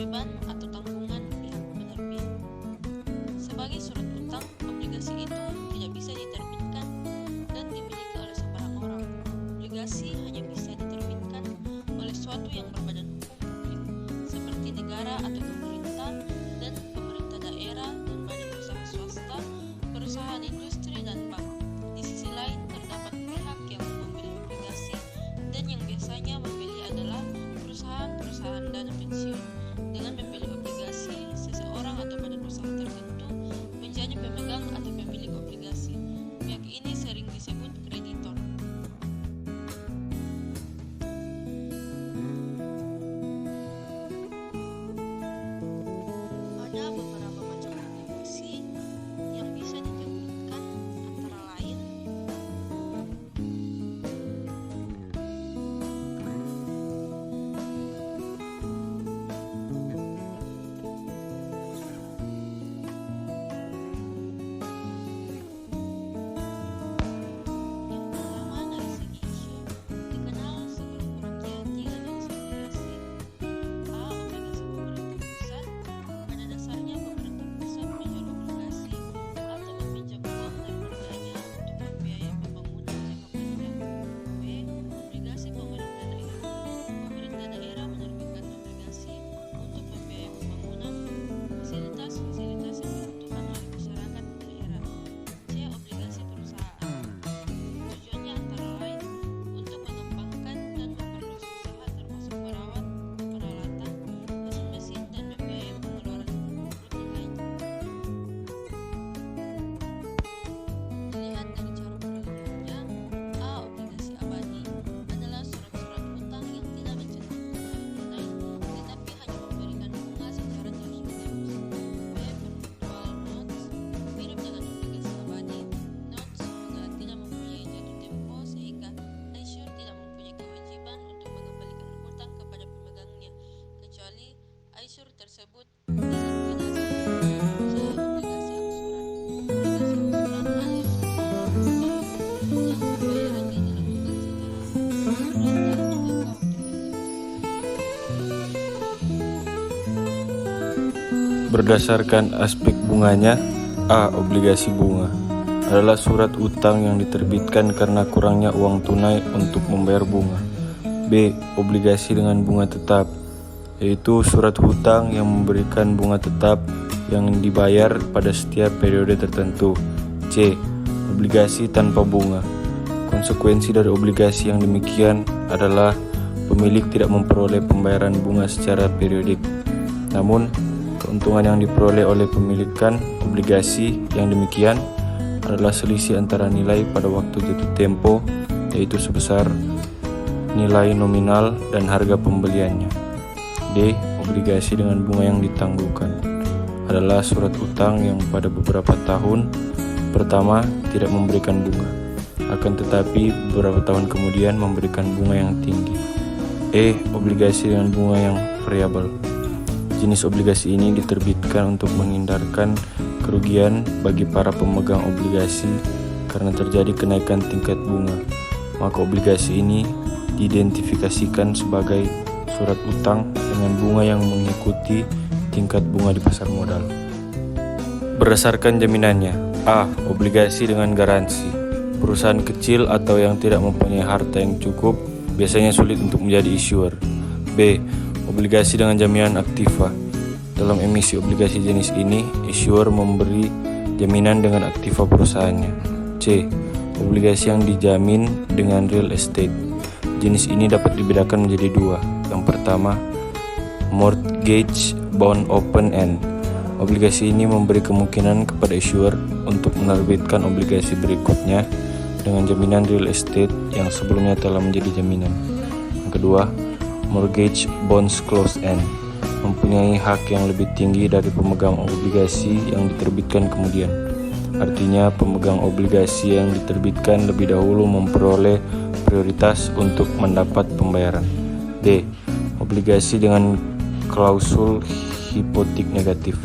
kewajiban atau tanggungan pihak penerbit. Sebagai surat utang, obligasi itu tidak bisa diterbitkan dan dimiliki oleh sembarang orang. Obligasi hanya bisa diterbitkan oleh suatu yang berbadan hukum publik, seperti negara atau pemerintah dan pemerintah daerah dan badan usaha swasta, perusahaan industri dan bank. Di sisi lain, terdapat pihak yang membeli obligasi dan yang biasanya membeli adalah perusahaan dana pensiun. Dengan membeli obligasi, seseorang atau badan usaha tertentu menjadi pemegang atau pemilik obligasi. Pihak ini sering disebut kreditor. Ada beberapa macam obligasi yang bisa diterbitkan, antara lain yang pertama dari segi isu, dikenal sekurang-kurangnya 3 jenis obligasi. A. Obligasi pemerintah pusat. Pada dasarnya pemerintah pusat menjual obligasi atau meminjam uang dari warganya untuk membiayai pembangunan jangka panjang. B. Obligasi pemerintah daerah. Pemerintah daerah menerbitkan obligasi untuk membiayai pembangunan fasilitas-fasilitas yang dibutuhkan oleh masyarakat daerah. C. Obligasi perusahaan. Tujuannya antara lain untuk mengembangkan dan memperluas usaha termasuk merawat, peralatan, mesin-mesin, dan membiayai pengeluaran rutin lainnya. Dilihat dari cara peragiannya, A. Obligasi abadi adalah surat-surat utang yang tidak mencantumkan tunai, tetapi hanya memberikan bunga secara terus-menerus. B. Perpetual notes mirip dengan obligasi abadi. Notes juga tidak mempunyai jatuh tempo sehingga issuer tidak mempunyai kewajiban untuk mengembalikan hutang kepada pemegangnya, kecuali issuer tersebut dilikuidasi. C. Obligasi angsuran. Obligasi angsuran alias yang pembayarannya dilakukan secara angsuran dalam jangka waktu Berdasarkan aspek bunganya, A. Obligasi bunga adalah surat utang yang diterbitkan karena kurangnya uang tunai untuk membayar bunga. B. Obligasi dengan bunga tetap, yaitu surat hutang yang memberikan bunga tetap yang dibayar pada setiap periode tertentu. C. Obligasi tanpa bunga. Konsekuensi dari obligasi yang demikian adalah pemilik tidak memperoleh pembayaran bunga secara periodik. Namun, keuntungan yang diperoleh oleh pemilikan obligasi yang demikian adalah selisih antara nilai pada waktu jatuh tempo, yaitu sebesar nilai nominal dan harga pembeliannya. D. Obligasi dengan bunga yang ditangguhkan adalah surat utang yang pada beberapa tahun pertama tidak memberikan bunga, akan tetapi beberapa tahun kemudian memberikan bunga yang tinggi. E. Obligasi dengan bunga yang variabel. Jenis obligasi ini diterbitkan untuk menghindarkan kerugian bagi para pemegang obligasi karena terjadi kenaikan tingkat bunga. Maka obligasi ini diidentifikasikan sebagai surat utang dengan bunga yang mengikuti tingkat bunga di pasar modal. Berdasarkan jaminannya, A. Obligasi dengan garansi. Perusahaan kecil atau yang tidak mempunyai harta yang cukup biasanya sulit untuk menjadi issuer. B. Obligasi dengan jaminan aktiva. Dalam emisi obligasi jenis ini, issuer memberi jaminan dengan aktiva perusahaannya. C. Obligasi yang dijamin dengan real estate. Jenis ini dapat dibedakan menjadi dua. Yang pertama, mortgage bond open end. Obligasi ini memberi kemungkinan kepada issuer untuk menerbitkan obligasi berikutnya dengan jaminan real estate yang sebelumnya telah menjadi jaminan. Yang kedua, mortgage bonds closed end, mempunyai hak yang lebih tinggi dari pemegang obligasi yang diterbitkan kemudian. Artinya, pemegang obligasi yang diterbitkan lebih dahulu memperoleh prioritas untuk mendapat pembayaran. D. Obligasi dengan klausul hipotek negatif.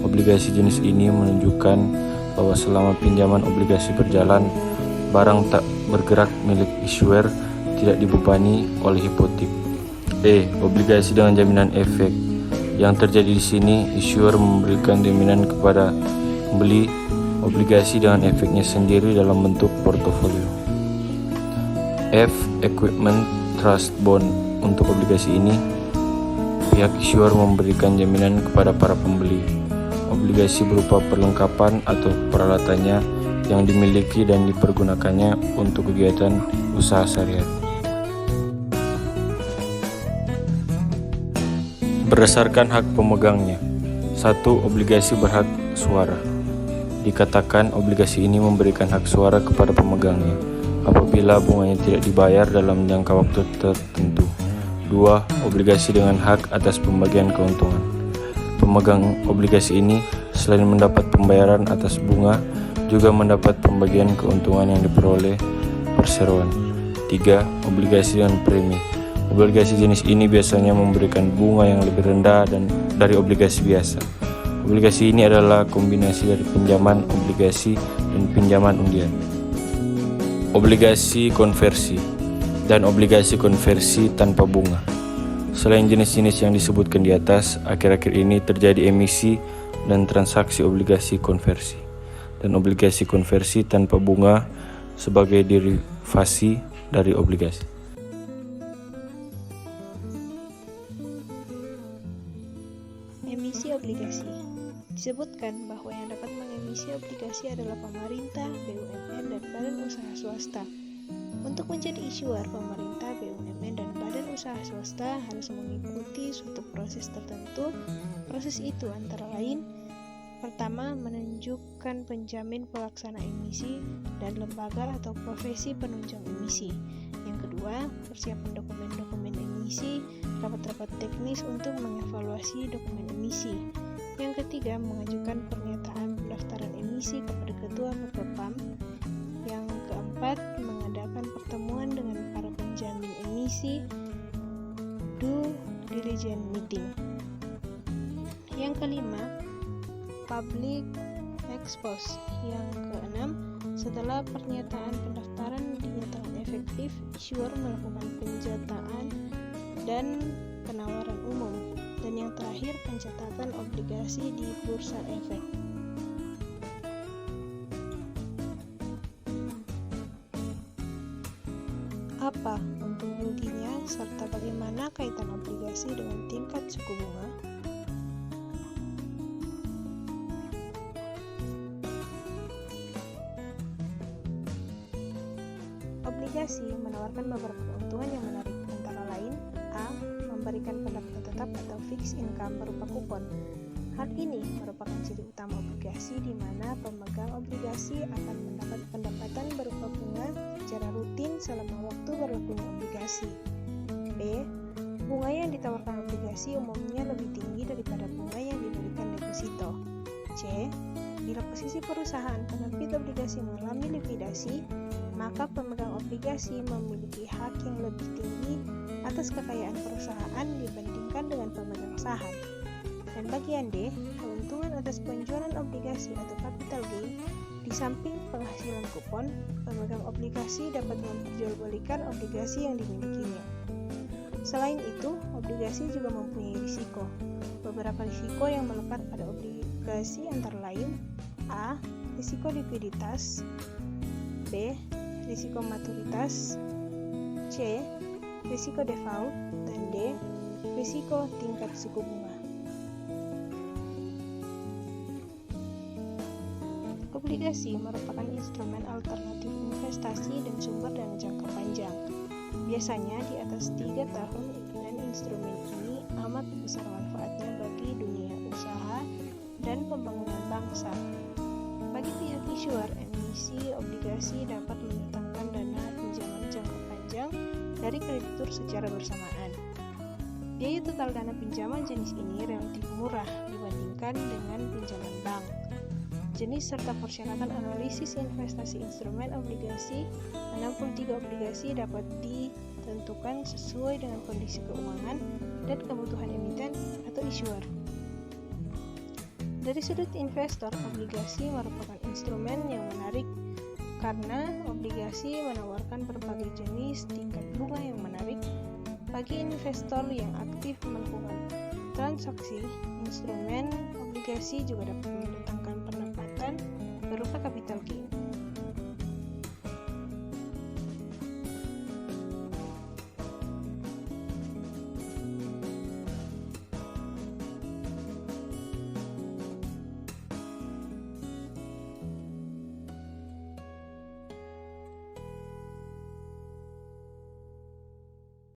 Obligasi jenis ini menunjukkan bahwa selama pinjaman obligasi berjalan, barang tak bergerak milik issuer tidak dibebani oleh hipotek. E. Obligasi dengan jaminan efek. Yang terjadi di sini, issuer memberikan jaminan kepada pembeli obligasi dengan efeknya sendiri dalam bentuk portofolio. F. Equipment Trust Bond. Untuk obligasi ini, pihak issuer memberikan jaminan kepada para pembeli. Obligasi berupa perlengkapan atau peralatannya yang dimiliki dan dipergunakannya untuk kegiatan usaha sehari-hari. Berdasarkan hak pemegangnya. 1. Obligasi berhak suara. Dikatakan obligasi ini memberikan hak suara kepada pemegangnya apabila bunganya tidak dibayar dalam jangka waktu tertentu. 2. Obligasi dengan hak atas pembagian keuntungan. Pemegang obligasi ini selain mendapat pembayaran atas bunga, juga mendapat pembagian keuntungan yang diperoleh perseroan. 3. Obligasi dengan premi. Obligasi jenis ini biasanya memberikan bunga yang lebih rendah dari obligasi biasa. Obligasi ini adalah kombinasi dari pinjaman obligasi dan pinjaman undian. Obligasi konversi dan obligasi konversi tanpa bunga. Selain jenis-jenis yang disebutkan di atas, akhir-akhir ini terjadi emisi dan transaksi obligasi konversi dan obligasi konversi tanpa bunga sebagai derivasi dari obligasi. Emisi obligasi. Disebutkan bahwa yang dapat mengemisi obligasi adalah pemerintah, BUMN, dan badan usaha swasta. Untuk menjadi issuer, pemerintah, BUMN, dan badan usaha swasta harus mengikuti suatu proses tertentu. Proses itu antara lain: pertama, menunjukkan penjamin pelaksana emisi dan lembaga atau profesi penunjang emisi. Yang kedua, persiapan dokumen-dokumen emisi, rapat-rapat teknis untuk mengevaluasi dokumen emisi. Yang ketiga, mengajukan pernyataan pendaftaran emisi kepada Ketua Bapepam. Yang keempat, mengadakan pertemuan dengan para penjamin emisi, due diligence meeting. Yang kelima, public expose. Yang keenam, setelah pernyataan pendaftaran dinyatakan efektif, issuer melakukan penjataan dan penawaran umum. Dan yang terakhir, pencatatan obligasi di bursa efek. Apa untung ruginya serta bagaimana kaitan obligasi dengan tingkat suku bunga? Obligasi menawarkan beberapa keuntungan yang menarik, antara lain: A. Memberikan pendapatan tetap atau fixed income berupa kupon. Hal ini merupakan ciri utama obligasi, di mana pemegang obligasi akan mendapat pendapatan berupa bunga secara rutin selama waktu berlakunya obligasi. B. Bunga yang ditawarkan obligasi umumnya lebih tinggi daripada bunga yang diberikan deposito. C. Bila posisi perusahaan penerbit obligasi mengalami likuidasi, maka pemegang obligasi memiliki hak yang lebih tinggi atas kekayaan perusahaan dibandingkan dengan pemegang saham. Dan bagian D, keuntungan atas penjualan obligasi atau capital gain. Di samping penghasilan kupon, pemegang obligasi dapat memperjualbelikan obligasi yang dimilikinya. Selain itu, obligasi juga mempunyai risiko. Beberapa risiko yang melekat pada obligasi antara lain: A. Risiko likuiditas, B. Risiko maturitas, C. Risiko default, dan D. Risiko tingkat suku bunga. Obligasi merupakan instrumen alternatif investasi dan sumber dana jangka panjang, biasanya di atas 3 tahun, dan instrumen ini amat besar manfaatnya bagi dunia usaha dan pembangunan bangsa. Bagi pihak issuer, emisi obligasi dapat mendatangkan dana pinjaman jangka panjang dari kreditur secara bersamaan. Biaya total dana pinjaman jenis ini relatif murah dibandingkan dengan pinjaman bank. Jenis serta persyaratan analisis investasi instrumen obligasi. 63 obligasi dapat ditentukan sesuai dengan kondisi keuangan dan kebutuhan emiten atau issuer. Dari sudut investor, obligasi merupakan instrumen yang menarik karena obligasi menawarkan berbagai jenis tingkat bunga yang menarik bagi investor yang aktif melakukan transaksi, instrumen obligasi juga dapat mendatangkan pendapatan berupa capital gain.